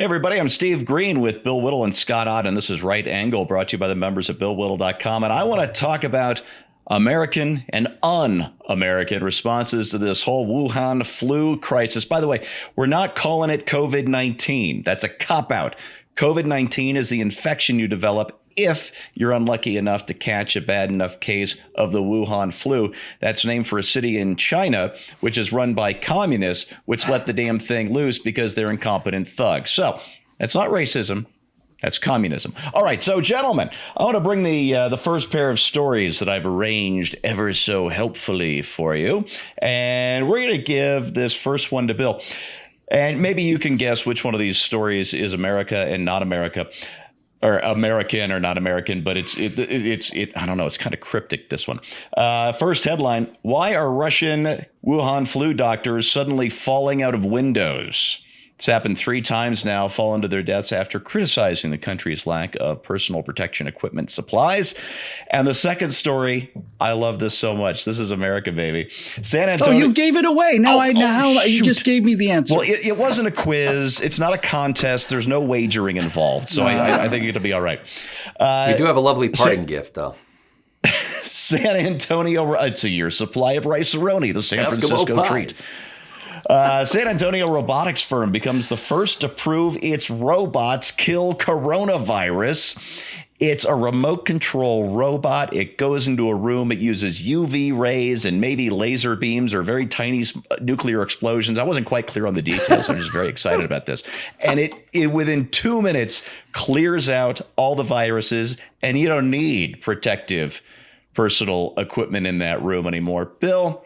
Hey, everybody, I'm Steve Green with Bill Whittle and Scott Ott, and this is Right Angle, brought to you by the members at BillWhittle.com. And I want to talk about American and un-American responses to this whole Wuhan flu crisis. By the way, we're not calling it COVID-19. That's a cop-out. COVID-19 is the infection you develop if you're unlucky enough to catch a bad enough case of the Wuhan flu. That's named for a city in China, which is run by communists, which let the damn thing loose because they're incompetent thugs. So that's not racism. That's communism. All right. So, gentlemen, I want to bring the first pair of stories that I've arranged ever so helpfully for you. And we're going to give this first one to Bill. And maybe you can guess which one of these stories is America and not America. Or American or not American, but it's I don't know. It's kind of cryptic, this one. First headline: Why are Russian Wuhan flu doctors suddenly falling out of windows? It's happened 3 times now, fallen to their deaths after criticizing the country's lack of personal protection equipment supplies. And the second story, I love this so much. This is America, baby. San Antonio. Oh, you gave it away. You just gave me the answer. Well, it wasn't a quiz. It's not a contest. There's no wagering involved. So I think it'll be all right. You do have a lovely parting gift, though. San Antonio, it's a year's supply of rice-a-roni, the San Francisco treat. San Antonio robotics firm becomes the first to prove its robots kill coronavirus. It's a remote control robot. It goes into a room. It uses UV rays and maybe laser beams or very tiny nuclear explosions. I wasn't quite clear on the details. I'm just very excited about this. And it within 2 minutes clears out all the viruses, and you don't need protective personal equipment in that room anymore. Bill,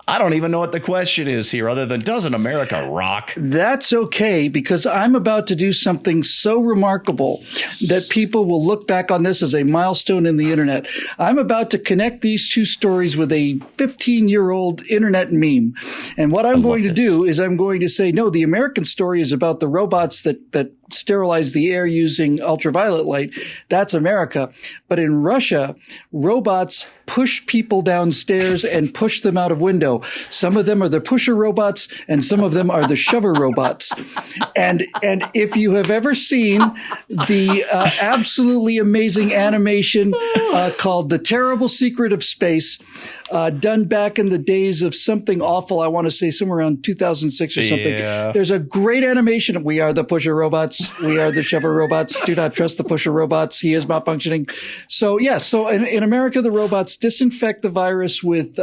I don't even know what the question is here other than, doesn't America rock? That's okay, because I'm about to do something so remarkable that people will look back on this as a milestone in the internet. I'm about to connect these two stories with a 15-year-old internet meme. And what I'm going to do is I'm going to say, no, the American story is about the robots that sterilize the air using ultraviolet light. That's America. But in Russia, robots push people downstairs and push them out of window. Some of them are the pusher robots and some of them are the shover robots. And if you have ever seen the absolutely amazing animation called The Terrible Secret of Space, done back in the days of something awful, I want to say somewhere around 2006 or something. Yeah. There's a great animation. We are the pusher robots. We are the shover robots. Do not trust the pusher robots. He is malfunctioning. So yes. So in America, the robots disinfect the virus with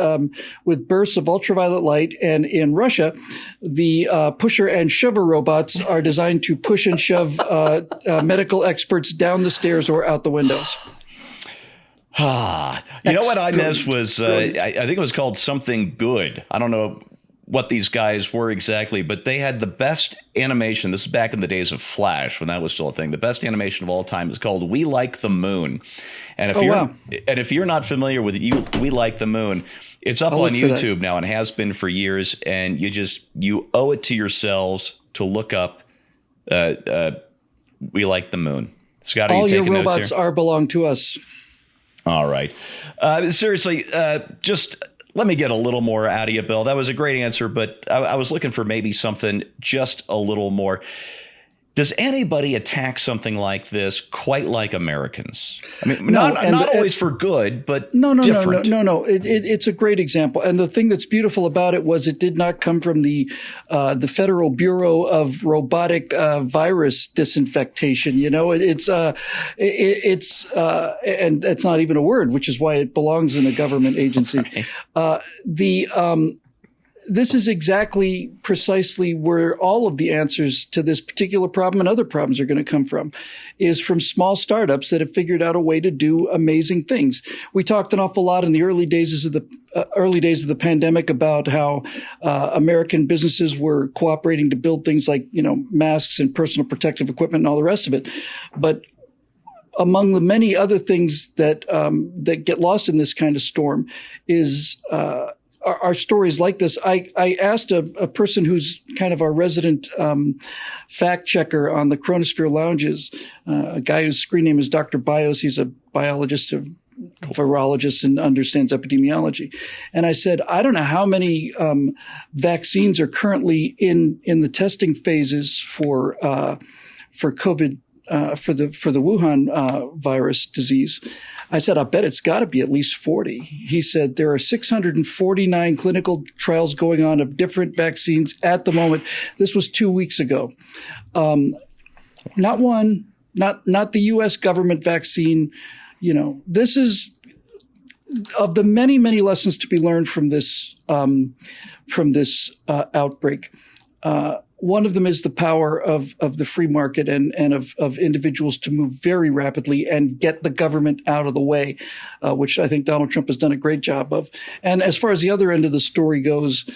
bursts of ultraviolet light. And in Russia, the pusher and shover robots are designed to push and shove medical experts down the stairs or out the windows. You know what I missed was, I think it was called Something Good. I don't know what these guys were exactly, but they had the best animation. This is back in the days of Flash, when that was still a thing. The best animation of all time is called We Like the Moon. And if you're not familiar with We Like the Moon, it's up on YouTube now and has been for years. And you owe it to yourselves to look up We Like the Moon. Scott, are you taking notes here? All your robots belong to us. All right. Seriously, just let me get a little more out of you, Bill. That was a great answer, but I was looking for maybe something just a little more. Does anybody attack something like this quite like Americans? I mean, not always for good, but different. No. It's a great example. And the thing that's beautiful about it was it did not come from the Federal Bureau of Robotic Virus Disinfectation. You know, and it's not even a word, which is why it belongs in a government agency. Right. This is exactly precisely where all of the answers to this particular problem and other problems are going to come from, is from small startups that have figured out a way to do amazing things. We talked an awful lot in the early days of the pandemic about how American businesses were cooperating to build things like, masks and personal protective equipment and all the rest of it. But among the many other things that get lost in this kind of storm is are stories like this. I asked a person who's kind of our resident fact checker on the Chronosphere Lounges, a guy whose screen name is Dr. Bios. He's a biologist of virologist and understands epidemiology. And I said, I don't know how many vaccines are currently in the testing phases for COVID, for the Wuhan virus disease. I said, I bet it's got to be at least 40. He said, there are 649 clinical trials going on of different vaccines at the moment. This was 2 weeks ago. Not one, not the U.S. government vaccine. This is of the many, many lessons to be learned from this outbreak. One of them is the power of the free market and of individuals to move very rapidly and get the government out of the way, which I think Donald Trump has done a great job of. And as far as the other end of the story goes,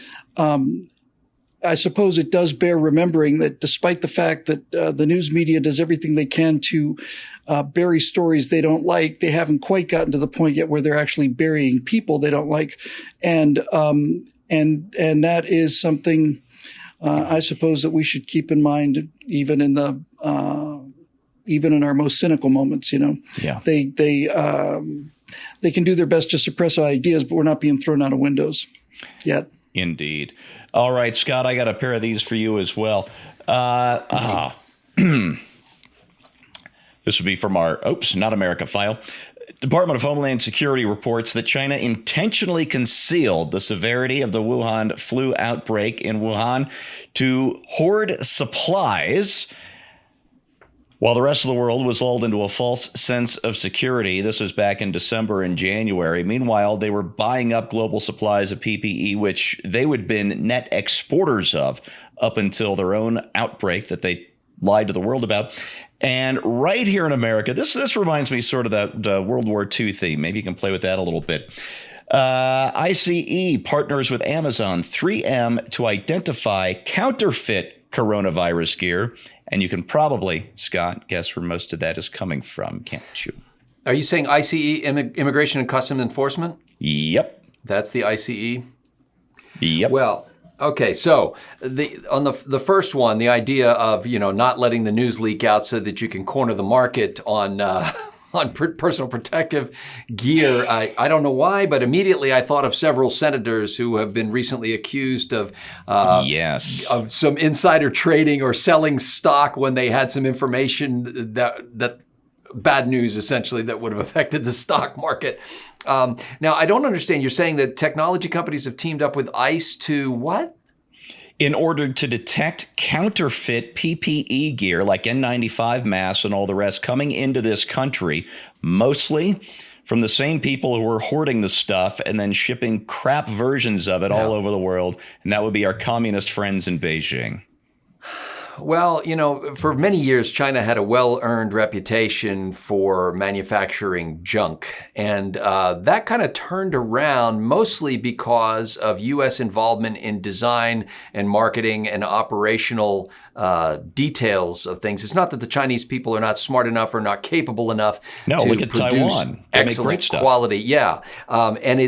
I suppose it does bear remembering that despite the fact that the news media does everything they can to bury stories they don't like, they haven't quite gotten to the point yet where they're actually burying people they don't like, and that is something I suppose that we should keep in mind, even in our most cynical moments. Yeah. They can do their best to suppress our ideas, but we're not being thrown out of windows yet. Indeed. All right, Scott, I got a pair of these for you as well. This would be from our Not America file. Department of Homeland Security reports that China intentionally concealed the severity of the Wuhan flu outbreak in Wuhan to hoard supplies while the rest of the world was lulled into a false sense of security. This was back in December and January. Meanwhile, they were buying up global supplies of PPE, which they would have been net exporters of up until their own outbreak that they lied to the world about. And right here in America, this reminds me sort of the World War II theme. Maybe you can play with that a little bit. ICE partners with Amazon 3M to identify counterfeit coronavirus gear. And you can probably, Scott, guess where most of that is coming from, can't you? Are you saying ICE, Immigration and Customs Enforcement? Yep. That's the ICE? Yep. Well, okay, so on the first one, the idea of not letting the news leak out so that you can corner the market on personal protective gear. I don't know why, but immediately I thought of several senators who have been recently accused of some insider trading or selling stock when they had some information that bad news essentially that would have affected the stock market. Now, I don't understand. You're saying that technology companies have teamed up with ICE to what? In order to detect counterfeit PPE gear like N95 masks and all the rest coming into this country, mostly from the same people who are hoarding the stuff and then shipping crap versions of it all over the world. And that would be our communist friends in Beijing. Well, for many years, China had a well-earned reputation for manufacturing junk. And that kind of turned around mostly because of U.S. involvement in design and marketing and operational details of things. It's not that the Chinese people are not smart enough or not capable enough to look at produce Taiwan. They make great excellent stuff. quality. Yeah. And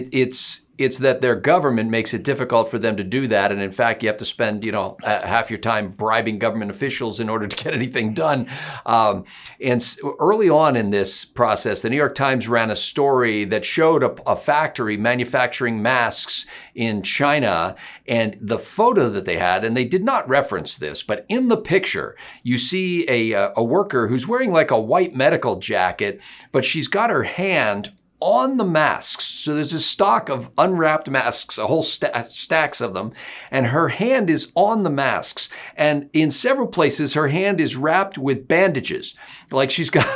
it's that their government makes it difficult for them to do that. And in fact, you have to spend, half your time bribing government officials in order to get anything done. And early on in this process, the New York Times ran a story that showed a factory manufacturing masks in China, and the photo that they had, and they did not reference this, but in the picture, you see a worker who's wearing like a white medical jacket, but she's got her hand on the masks. So there's a stock of unwrapped masks, a whole stacks of them, and her hand is on the masks. And in several places, her hand is wrapped with bandages. Like she's got,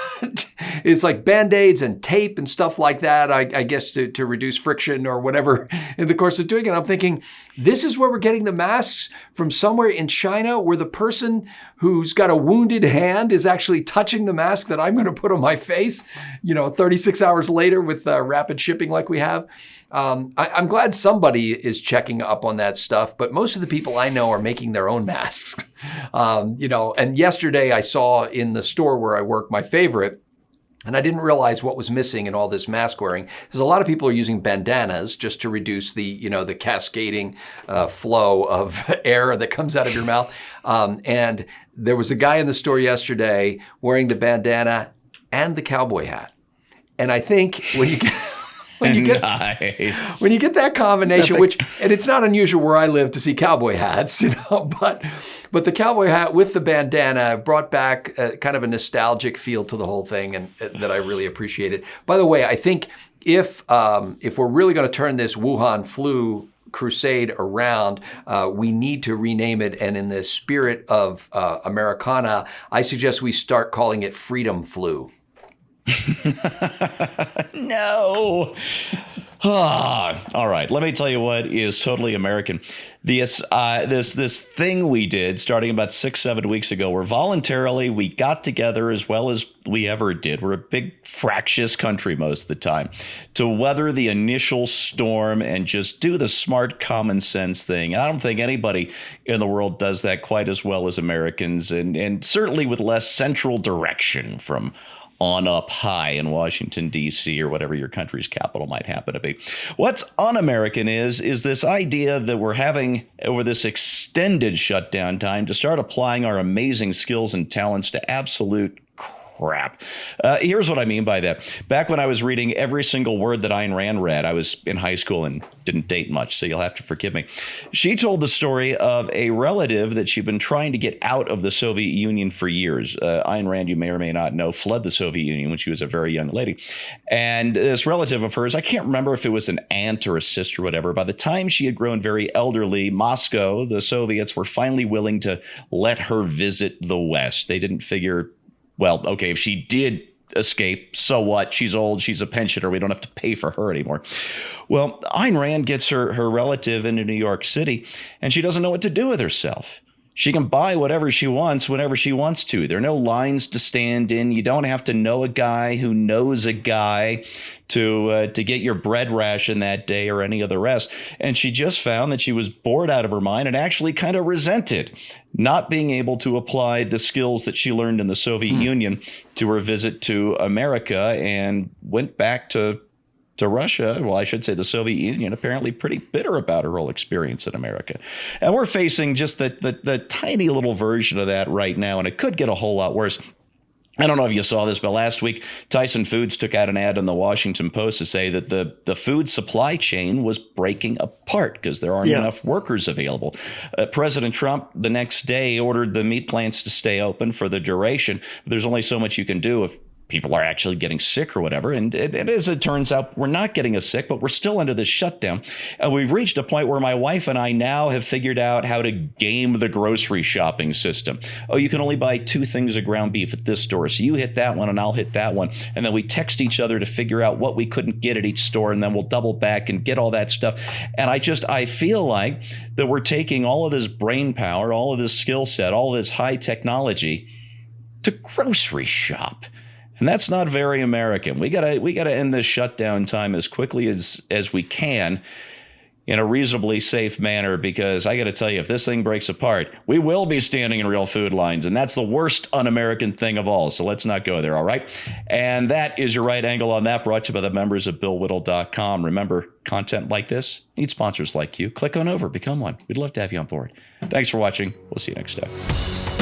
it's like Band-Aids and tape and stuff like that, I guess to reduce friction or whatever in the course of doing it. I'm thinking, this is where we're getting the masks from somewhere in China where the person who's got a wounded hand is actually touching the mask that I'm going to put on my face, 36 hours later with rapid shipping like we have. I'm glad somebody is checking up on that stuff, but most of the people I know are making their own masks. And yesterday I saw in the store where I work my favorite, and I didn't realize what was missing in all this mask wearing. Because a lot of people are using bandanas just to reduce the cascading flow of air that comes out of your mouth. And there was a guy in the store yesterday wearing the bandana and the cowboy hat. And I think when you get when you get Nice. when you get that combination, and it's not unusual where I live to see cowboy hats, but the cowboy hat with the bandana brought back kind of a nostalgic feel to the whole thing, and that I really appreciated. By the way, I think if we're really going to turn this Wuhan flu crusade around, we need to rename it. And in the spirit of Americana, I suggest we start calling it Freedom Flu. No. All right. Let me tell you what is totally American. This thing we did starting about 6-7 weeks ago, where voluntarily we got together as well as we ever did. We're a big fractious country most of the time, to weather the initial storm and just do the smart common sense thing. I don't think anybody in the world does that quite as well as Americans, and certainly with less central direction from on up high in Washington, D.C., or whatever your country's capital might happen to be. What's un-American is this idea that we're having over this extended shutdown time to start applying our amazing skills and talents to absolute crap. Here's what I mean by that. Back when I was reading every single word that Ayn Rand read, I was in high school and didn't date much, so you'll have to forgive me. She told the story of a relative that she'd been trying to get out of the Soviet Union for years. Ayn Rand, you may or may not know, fled the Soviet Union when she was a very young lady. And this relative of hers, I can't remember if it was an aunt or a sister or whatever, by the time she had grown very elderly, Moscow, the Soviets, were finally willing to let her visit the West. They didn't figure, well, okay, if she did escape, so what? She's old, she's a pensioner, we don't have to pay for her anymore. Well, Ayn Rand gets her relative into New York City, and she doesn't know what to do with herself. She can buy whatever she wants whenever she wants to. There are no lines to stand in. You don't have to know a guy who knows a guy to get your bread ration that day or any of the rest. And she just found that she was bored out of her mind and actually kind of resented not being able to apply the skills that she learned in the Soviet Union to her visit to America, and went back to Russia, well, I should say the Soviet Union, apparently pretty bitter about her whole experience in America. And we're facing just the tiny little version of that right now, and it could get a whole lot worse. I don't know if you saw this, but last week, Tyson Foods took out an ad in the Washington Post to say that the food supply chain was breaking apart because there aren't enough workers available. President Trump, the next day, ordered the meat plants to stay open for the duration. There's only so much you can do if people are actually getting sick or whatever. And as it turns out, we're not getting as sick, but we're still under this shutdown. And we've reached a point where my wife and I now have figured out how to game the grocery shopping system. Oh, you can only buy 2 things of ground beef at this store. So you hit that one and I'll hit that one. And then we text each other to figure out what we couldn't get at each store. And then we'll double back and get all that stuff. And I feel like that we're taking all of this brain power, all of this skill set, all of this high technology to grocery shop. And that's not very American. We gotta end this shutdown time as quickly as we can in a reasonably safe manner, because I got to tell you, if this thing breaks apart, we will be standing in real food lines, and that's the worst un-American thing of all. So let's not go there, all right? And that is your right angle on that, brought to you by the members of BillWhittle.com. Remember, content like this needs sponsors like you. Click on over, become one. We'd love to have you on board. Thanks for watching. We'll see you next time.